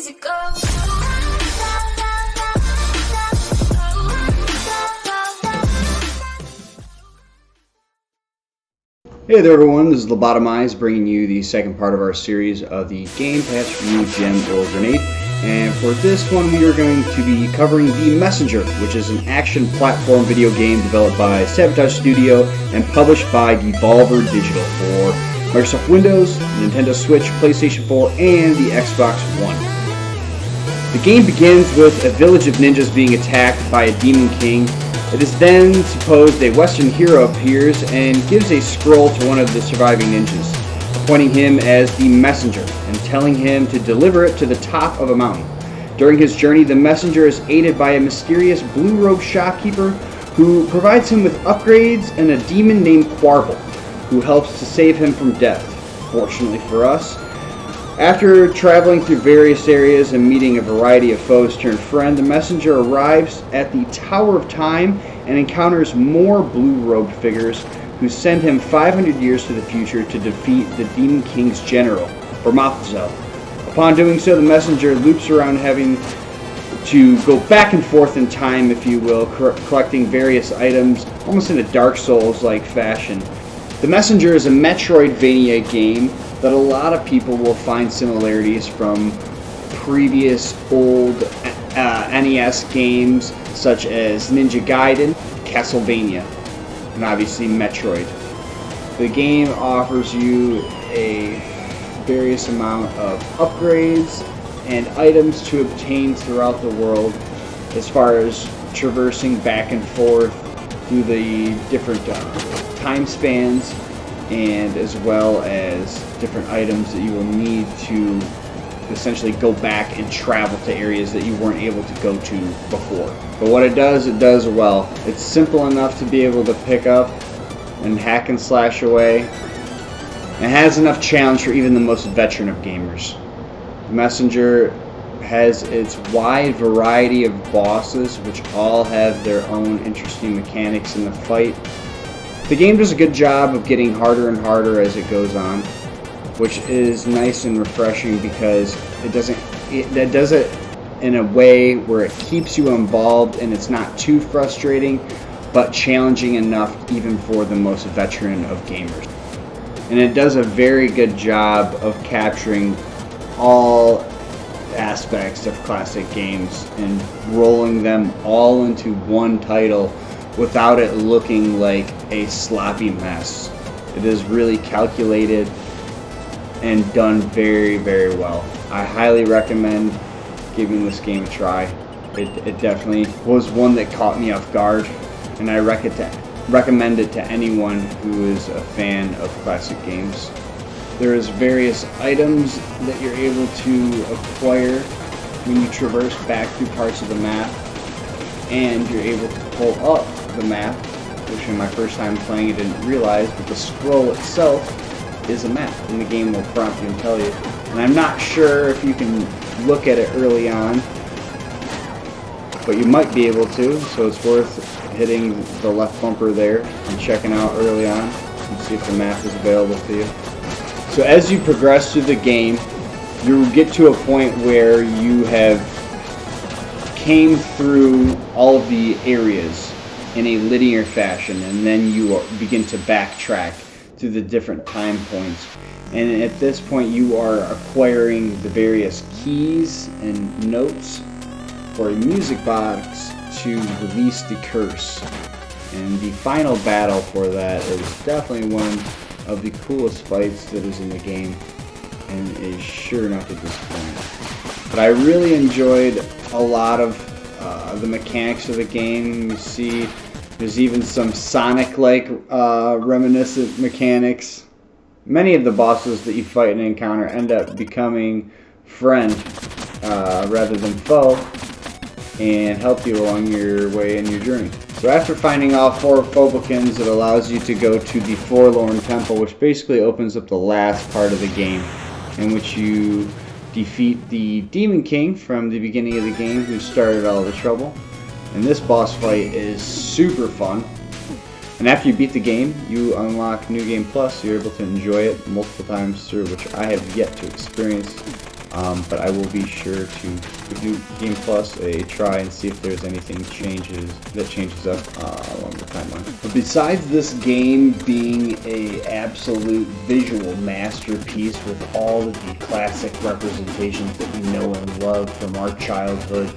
easy go. Hey there everyone, this is Lobotomize bringing you the second part of our series of the Game Pass Review Gem or Grenade. And for this one we are going to be covering The Messenger, which is an action platform video game developed by Sabotage Studio and published by Devolver Digital for Microsoft Windows, Nintendo Switch, PlayStation 4, and the Xbox One. The game begins with a village of ninjas being attacked by a demon king. It is then supposed a Western hero appears and gives a scroll to one of the surviving ninjas, appointing him as the messenger and telling him to deliver it to the top of a mountain. During his journey, the messenger is aided by a mysterious blue-robed shopkeeper who provides him with upgrades and a demon named Quarble, who helps to save him from death. Fortunately for us, after traveling through various areas and meeting a variety of foes turned friend, the messenger arrives at the Tower of Time and encounters more blue-robed figures who send him 500 years to the future to defeat the Demon King's general, Bermotzel. Upon doing so, the messenger loops around having to go back and forth in time, if you will, collecting various items, almost in a Dark Souls-like fashion. The Messenger is a Metroidvania game that a lot of people will find similarities from previous old NES games such as Ninja Gaiden, Castlevania, and obviously Metroid. The game offers you a various amount of upgrades and items to obtain throughout the world as far as traversing back and forth through the different time spans, and as well as different items that you will need to essentially go back and travel to areas that you weren't able to go to before. But what it does well. It's simple enough to be able to pick up and hack and slash away. It has enough challenge for even the most veteran of gamers. The Messenger has its wide variety of bosses, which all have their own interesting mechanics in the fight. The game does a good job of getting harder and harder as it goes on, which is nice and refreshing because it does it in a way where it keeps you involved and it's not too frustrating, but challenging enough even for the most veteran of gamers. And it does a very good job of capturing all aspects of classic games and rolling them all into one title without it looking like a sloppy mess. It is really calculated and done very, very well. I highly recommend giving this game a try. It definitely was one that caught me off guard, and I recommend it to anyone who is a fan of classic games. There's various items that you're able to acquire when you traverse back through parts of the map, and you're able to pull up the map, which in my first time playing I didn't realize, but the scroll itself is a map, and the game will prompt you and tell you. And I'm not sure if you can look at it early on, but you might be able to, so it's worth hitting the left bumper there and checking out early on and see if the map is available to you. So as you progress through the game, you get to a point where you have came through all of the areas in a linear fashion, and then you begin to backtrack through the different time points. And at this point you are acquiring the various keys and notes for a music box to release the curse. And the final battle for that is definitely one of the coolest fights that is in the game, and is sure not to disappoint. But I really enjoyed a lot of the mechanics of the game. You see there's even some Sonic-like reminiscent mechanics. Many of the bosses that you fight and encounter end up becoming friend rather than foe, and help you along your way in your journey. So after finding all 4 Phobikins, it allows you to go to the Forlorn Temple, which basically opens up the last part of the game, in which you defeat the Demon King from the beginning of the game, who started all the trouble. And this boss fight is super fun. And after you beat the game, you unlock New Game Plus, so you're able to enjoy it multiple times through, which I have yet to experience. but I will be sure to do Game Plus a try and see if there's anything changes up along the timeline. But besides this game being a absolute visual masterpiece with all of the classic representations that we know and love from our childhood,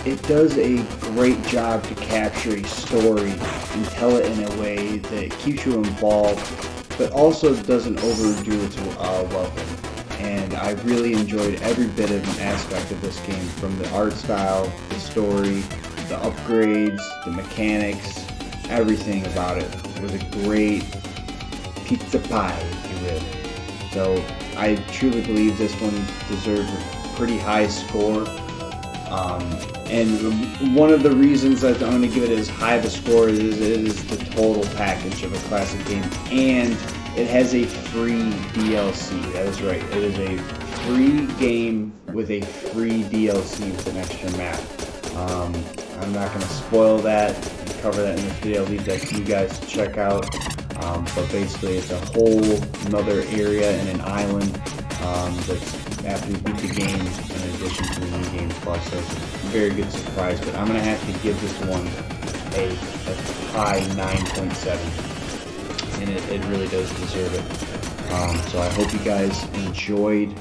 it does a great job to capture a story and tell it in a way that keeps you involved, but also doesn't overdo its welcome. And I really enjoyed every bit of an aspect of this game, from the art style, the story, the upgrades, the mechanics, everything about it was a great pizza pie, if you will. So I truly believe this one deserves a pretty high score. And one of the reasons that I'm going to give it as high of a score is it is the total package of a classic game, and it has a free DLC. That is right. It is a free game with a free DLC with an extra map. I'm not going to spoil that and cover that in this video. I'll leave that to you guys to check out. But basically, it's a whole another area and an island that's after you beat the game in addition to the new game plus. So it's a very good surprise. But I'm going to have to give this one a high 9.7. And it really does deserve it. So I hope you guys enjoyed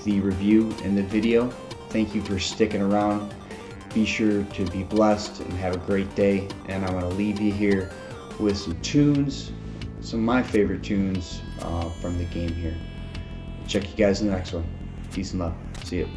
the review and the video. Thank you for sticking around. Be sure to be blessed and have a great day. And I'm going to leave you here with some tunes, some of my favorite tunes from the game here. Check you guys in the next one. Peace and love. See you.